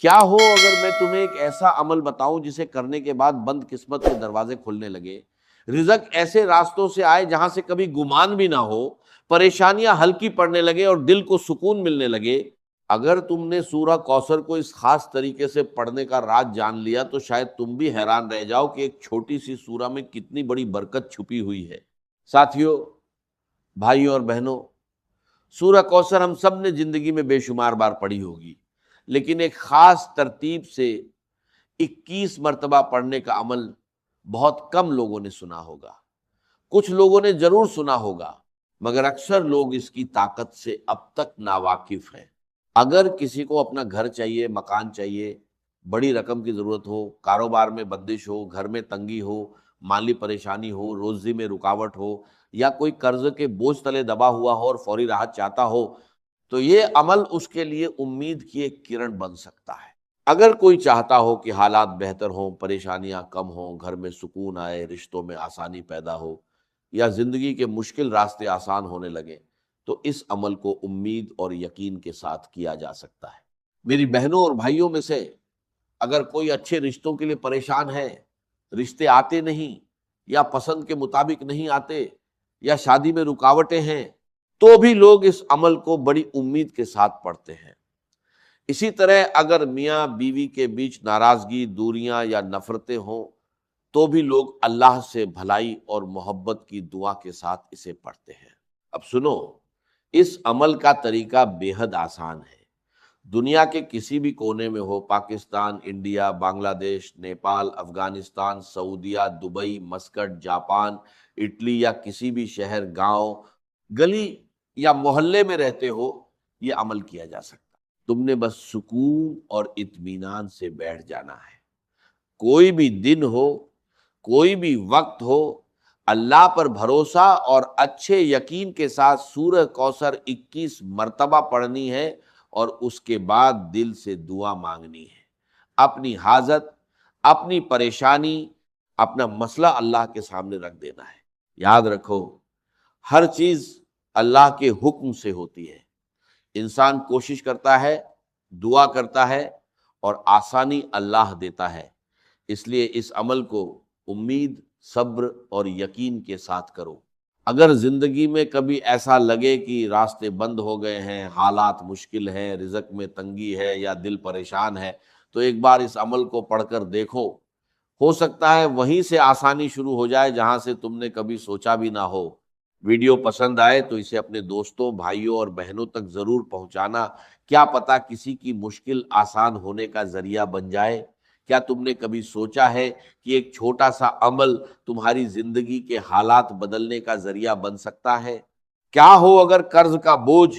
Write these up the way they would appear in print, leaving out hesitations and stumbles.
کیا ہو اگر میں تمہیں ایک ایسا عمل بتاؤں جسے کرنے کے بعد بند قسمت کے دروازے کھلنے لگے، رزق ایسے راستوں سے آئے جہاں سے کبھی گمان بھی نہ ہو، پریشانیاں ہلکی پڑنے لگے اور دل کو سکون ملنے لگے۔ اگر تم نے سورہ کوثر کو اس خاص طریقے سے پڑھنے کا راز جان لیا تو شاید تم بھی حیران رہ جاؤ کہ ایک چھوٹی سی سورہ میں کتنی بڑی برکت چھپی ہوئی ہے۔ ساتھیو، بھائیوں اور بہنوں، سورہ کوثر ہم سب نے زندگی میں بے شمار بار پڑھی ہوگی، لیکن ایک خاص ترتیب سے 21 مرتبہ پڑھنے کا عمل بہت کم لوگوں نے سنا ہوگا۔ کچھ لوگوں نے ضرور سنا ہوگا، مگر اکثر لوگ اس کی طاقت سے اب تک ناواقف ہیں۔ اگر کسی کو اپنا گھر چاہیے، مکان چاہیے، بڑی رقم کی ضرورت ہو، کاروبار میں بندش ہو، گھر میں تنگی ہو، مالی پریشانی ہو، روزی میں رکاوٹ ہو، یا کوئی قرض کے بوجھ تلے دبا ہوا ہو اور فوری راحت چاہتا ہو، تو یہ عمل اس کے لیے امید کی ایک کرن بن سکتا ہے۔ اگر کوئی چاہتا ہو کہ حالات بہتر ہوں، پریشانیاں کم ہوں، گھر میں سکون آئے، رشتوں میں آسانی پیدا ہو، یا زندگی کے مشکل راستے آسان ہونے لگے، تو اس عمل کو امید اور یقین کے ساتھ کیا جا سکتا ہے۔ میری بہنوں اور بھائیوں میں سے اگر کوئی اچھے رشتوں کے لیے پریشان ہے، رشتے آتے نہیں، یا پسند کے مطابق نہیں آتے، یا شادی میں رکاوٹیں ہیں، تو بھی لوگ اس عمل کو بڑی امید کے ساتھ پڑھتے ہیں۔ اسی طرح اگر میاں بیوی کے بیچ ناراضگی، دوریاں یا نفرتیں ہوں، تو بھی لوگ اللہ سے بھلائی اور محبت کی دعا کے ساتھ اسے پڑھتے ہیں۔ اب سنو، اس عمل کا طریقہ بے حد آسان ہے۔ دنیا کے کسی بھی کونے میں ہو، پاکستان، انڈیا، بنگلہ دیش، نیپال، افغانستان، سعودیہ، دبئی، مسکٹ، جاپان، اٹلی، یا کسی بھی شہر، گاؤں، گلی یا محلے میں رہتے ہو، یہ عمل کیا جا سکتا۔ تم نے بس سکون اور اطمینان سے بیٹھ جانا ہے۔ کوئی بھی دن ہو، کوئی بھی وقت ہو، اللہ پر بھروسہ اور اچھے یقین کے ساتھ سورہ کوثر 21 مرتبہ پڑھنی ہے، اور اس کے بعد دل سے دعا مانگنی ہے۔ اپنی حاجت، اپنی پریشانی، اپنا مسئلہ اللہ کے سامنے رکھ دینا ہے۔ یاد رکھو، ہر چیز اللہ کے حکم سے ہوتی ہے۔ انسان کوشش کرتا ہے، دعا کرتا ہے، اور آسانی اللہ دیتا ہے۔ اس لیے اس عمل کو امید، صبر اور یقین کے ساتھ کرو۔ اگر زندگی میں کبھی ایسا لگے کہ راستے بند ہو گئے ہیں، حالات مشکل ہیں، رزق میں تنگی ہے، یا دل پریشان ہے، تو ایک بار اس عمل کو پڑھ کر دیکھو۔ ہو سکتا ہے وہیں سے آسانی شروع ہو جائے جہاں سے تم نے کبھی سوچا بھی نہ ہو۔ ویڈیو پسند آئے تو اسے اپنے دوستوں، بھائیوں اور بہنوں تک ضرور پہنچانا۔ کیا پتہ کسی کی مشکل آسان ہونے کا ذریعہ بن جائے۔ کیا تم نے کبھی سوچا ہے کہ ایک چھوٹا سا عمل تمہاری زندگی کے حالات بدلنے کا ذریعہ بن سکتا ہے؟ کیا ہو اگر قرض کا بوجھ،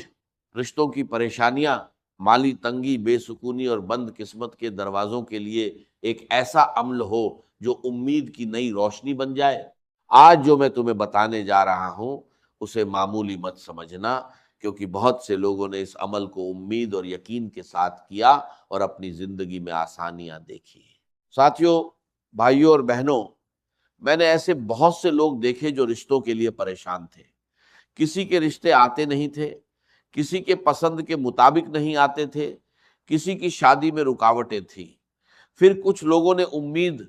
رشتوں کی پریشانیاں، مالی تنگی، بے سکونی اور بند قسمت کے دروازوں کے لیے ایک ایسا عمل ہو جو امید کی نئی روشنی بن جائے؟ آج جو میں تمہیں بتانے جا رہا ہوں اسے معمولی مت سمجھنا، کیونکہ بہت سے لوگوں نے اس عمل کو امید اور یقین کے ساتھ کیا اور اپنی زندگی میں آسانیاں دیکھی۔ ساتھیوں، بھائیوں اور بہنوں، میں نے ایسے بہت سے لوگ دیکھے جو رشتوں کے لیے پریشان تھے۔ کسی کے رشتے آتے نہیں تھے، کسی کے پسند کے مطابق نہیں آتے تھے، کسی کی شادی میں رکاوٹیں تھیں۔ پھر کچھ لوگوں نے امید،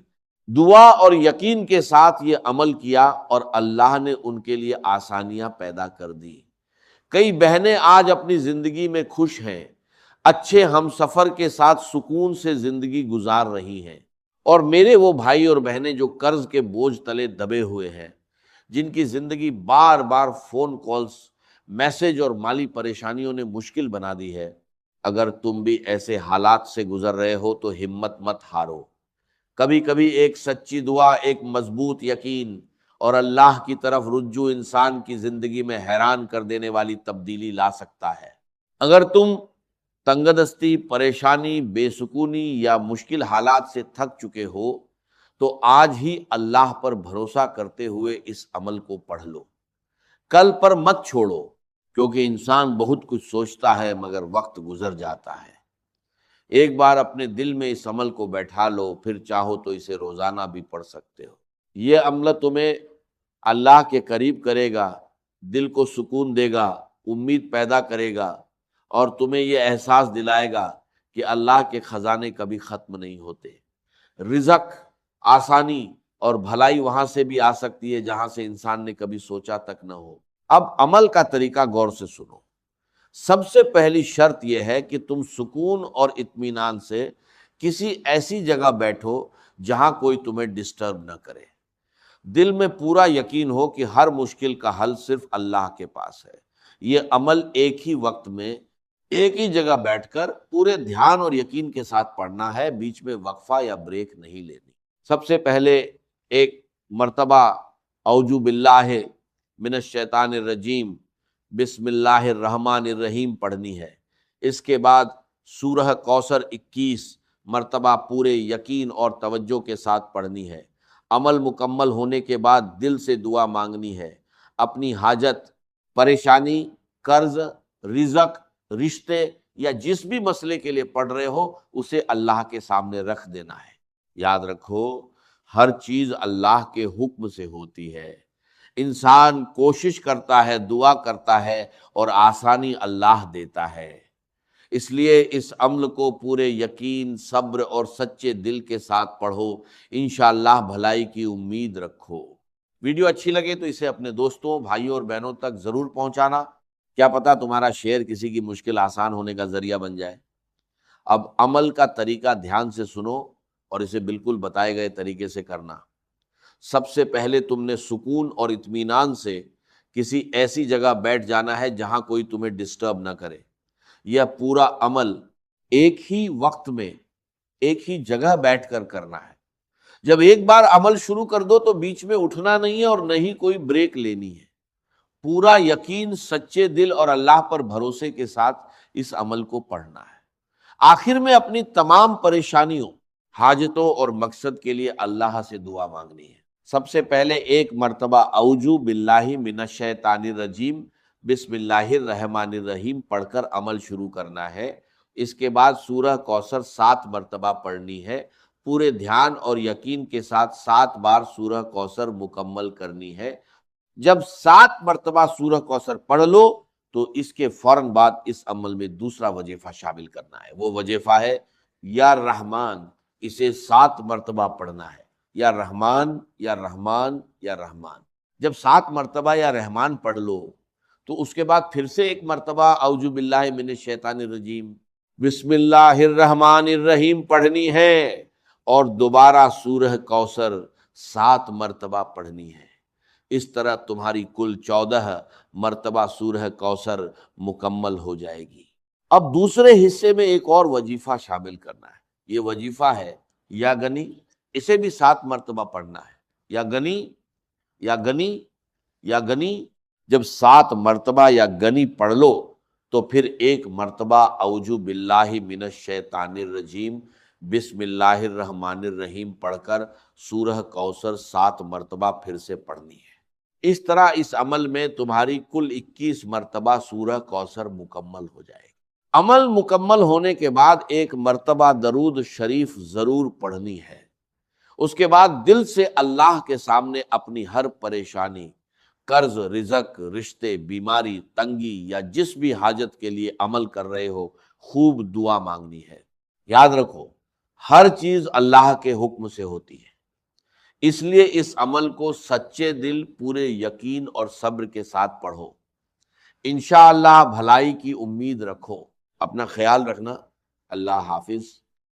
دعا اور یقین کے ساتھ یہ عمل کیا، اور اللہ نے ان کے لیے آسانیاں پیدا کر دی۔ کئی بہنیں آج اپنی زندگی میں خوش ہیں، اچھے ہم سفر کے ساتھ سکون سے زندگی گزار رہی ہیں۔ اور میرے وہ بھائی اور بہنیں جو قرض کے بوجھ تلے دبے ہوئے ہیں، جن کی زندگی بار بار فون کالز، میسج اور مالی پریشانیوں نے مشکل بنا دی ہے، اگر تم بھی ایسے حالات سے گزر رہے ہو تو ہمت مت ہارو۔ کبھی کبھی ایک سچی دعا، ایک مضبوط یقین اور اللہ کی طرف رجوع انسان کی زندگی میں حیران کر دینے والی تبدیلی لا سکتا ہے۔ اگر تم تنگ دستی، پریشانی، بے سکونی یا مشکل حالات سے تھک چکے ہو تو آج ہی اللہ پر بھروسہ کرتے ہوئے اس عمل کو پڑھ لو۔ کل پر مت چھوڑو، کیونکہ انسان بہت کچھ سوچتا ہے مگر وقت گزر جاتا ہے۔ ایک بار اپنے دل میں اس عمل کو بیٹھا لو، پھر چاہو تو اسے روزانہ بھی پڑھ سکتے ہو۔ یہ عمل تمہیں اللہ کے قریب کرے گا، دل کو سکون دے گا، امید پیدا کرے گا، اور تمہیں یہ احساس دلائے گا کہ اللہ کے خزانے کبھی ختم نہیں ہوتے، رزق، آسانی اور بھلائی وہاں سے بھی آ سکتی ہے جہاں سے انسان نے کبھی سوچا تک نہ ہو۔ اب عمل کا طریقہ غور سے سنو۔ سب سے پہلی شرط یہ ہے کہ تم سکون اور اطمینان سے کسی ایسی جگہ بیٹھو جہاں کوئی تمہیں ڈسٹرب نہ کرے، دل میں پورا یقین ہو کہ ہر مشکل کا حل صرف اللہ کے پاس ہے۔ یہ عمل ایک ہی وقت میں ایک ہی جگہ بیٹھ کر پورے دھیان اور یقین کے ساتھ پڑھنا ہے، بیچ میں وقفہ یا بریک نہیں لینی۔ سب سے پہلے ایک مرتبہ اعوذ باللہ من الشیطان الرجیم بسم اللہ الرحمن الرحیم پڑھنی ہے۔ اس کے بعد سورہ کوثر 21 مرتبہ پورے یقین اور توجہ کے ساتھ پڑھنی ہے۔ عمل مکمل ہونے کے بعد دل سے دعا مانگنی ہے، اپنی حاجت، پریشانی، قرض، رزق، رشتے یا جس بھی مسئلے کے لیے پڑھ رہے ہو اسے اللہ کے سامنے رکھ دینا ہے۔ یاد رکھو ہر چیز اللہ کے حکم سے ہوتی ہے، انسان کوشش کرتا ہے، دعا کرتا ہے اور آسانی اللہ دیتا ہے۔ اس لیے اس عمل کو پورے یقین، صبر اور سچے دل کے ساتھ پڑھو، انشاءاللہ بھلائی کی امید رکھو۔ ویڈیو اچھی لگے تو اسے اپنے دوستوں، بھائیوں اور بہنوں تک ضرور پہنچانا، کیا پتہ تمہارا شیئر کسی کی مشکل آسان ہونے کا ذریعہ بن جائے۔ اب عمل کا طریقہ دھیان سے سنو اور اسے بالکل بتائے گئے طریقے سے کرنا۔ سب سے پہلے تم نے سکون اور اطمینان سے کسی ایسی جگہ بیٹھ جانا ہے جہاں کوئی تمہیں ڈسٹرب نہ کرے۔ یہ پورا عمل ایک ہی وقت میں ایک ہی جگہ بیٹھ کر کرنا ہے۔ جب ایک بار عمل شروع کر دو تو بیچ میں اٹھنا نہیں ہے اور نہ ہی کوئی بریک لینی ہے۔ پورا یقین، سچے دل اور اللہ پر بھروسے کے ساتھ اس عمل کو پڑھنا ہے۔ آخر میں اپنی تمام پریشانیوں، حاجتوں اور مقصد کے لیے اللہ سے دعا مانگنی ہے۔ سب سے پہلے ایک مرتبہ اعوذ باللہ من الشیطان الرجیم بسم اللہ الرحمن الرحیم پڑھ کر عمل شروع کرنا ہے۔ اس کے بعد سورہ کوثر 7 مرتبہ پڑھنی ہے، پورے دھیان اور یقین کے ساتھ 7 بار سورہ کوثر مکمل کرنی ہے۔ جب 7 مرتبہ سورہ کوثر پڑھ لو تو اس کے فوراً بعد اس عمل میں دوسرا وظیفہ شامل کرنا ہے۔ وہ وظیفہ ہے یا رحمان، اسے 7 مرتبہ پڑھنا ہے، یا رحمان یا رحمان یا رحمان۔ جب 7 مرتبہ یا رحمان پڑھ لو تو اس کے بعد پھر سے ایک مرتبہ اعوذ باللہ من الشیطان الرجیم بسم اللہ الرحمن الرحیم پڑھنی ہے اور دوبارہ سورہ کوثر 7 مرتبہ پڑھنی ہے۔ اس طرح تمہاری کل 14 مرتبہ سورہ کوثر مکمل ہو جائے گی۔ اب دوسرے حصے میں ایک اور وظیفہ شامل کرنا ہے۔ یہ وظیفہ ہے یا گنی، اسے بھی 7 مرتبہ پڑھنا ہے۔ یا گنی یا گنی یا گنی، جب 7 مرتبہ یا گنی پڑھ لو تو پھر ایک مرتبہ اعوذ باللہ من الشیطان الرجیم بسم اللہ الرحمن الرحیم پڑھ کر سورہ کوثر 7 مرتبہ پھر سے پڑھنی ہے۔ اس طرح اس عمل میں تمہاری کل 21 مرتبہ سورہ کوثر مکمل ہو جائے گی۔ عمل مکمل ہونے کے بعد ایک مرتبہ درود شریف ضرور پڑھنی ہے۔ اس کے بعد دل سے اللہ کے سامنے اپنی ہر پریشانی، قرض، رزق، رشتے، بیماری، تنگی یا جس بھی حاجت کے لیے عمل کر رہے ہو خوب دعا مانگنی ہے۔ یاد رکھو ہر چیز اللہ کے حکم سے ہوتی ہے، اس لیے اس عمل کو سچے دل، پورے یقین اور صبر کے ساتھ پڑھو۔ انشاءاللہ بھلائی کی امید رکھو۔ اپنا خیال رکھنا۔ اللہ حافظ۔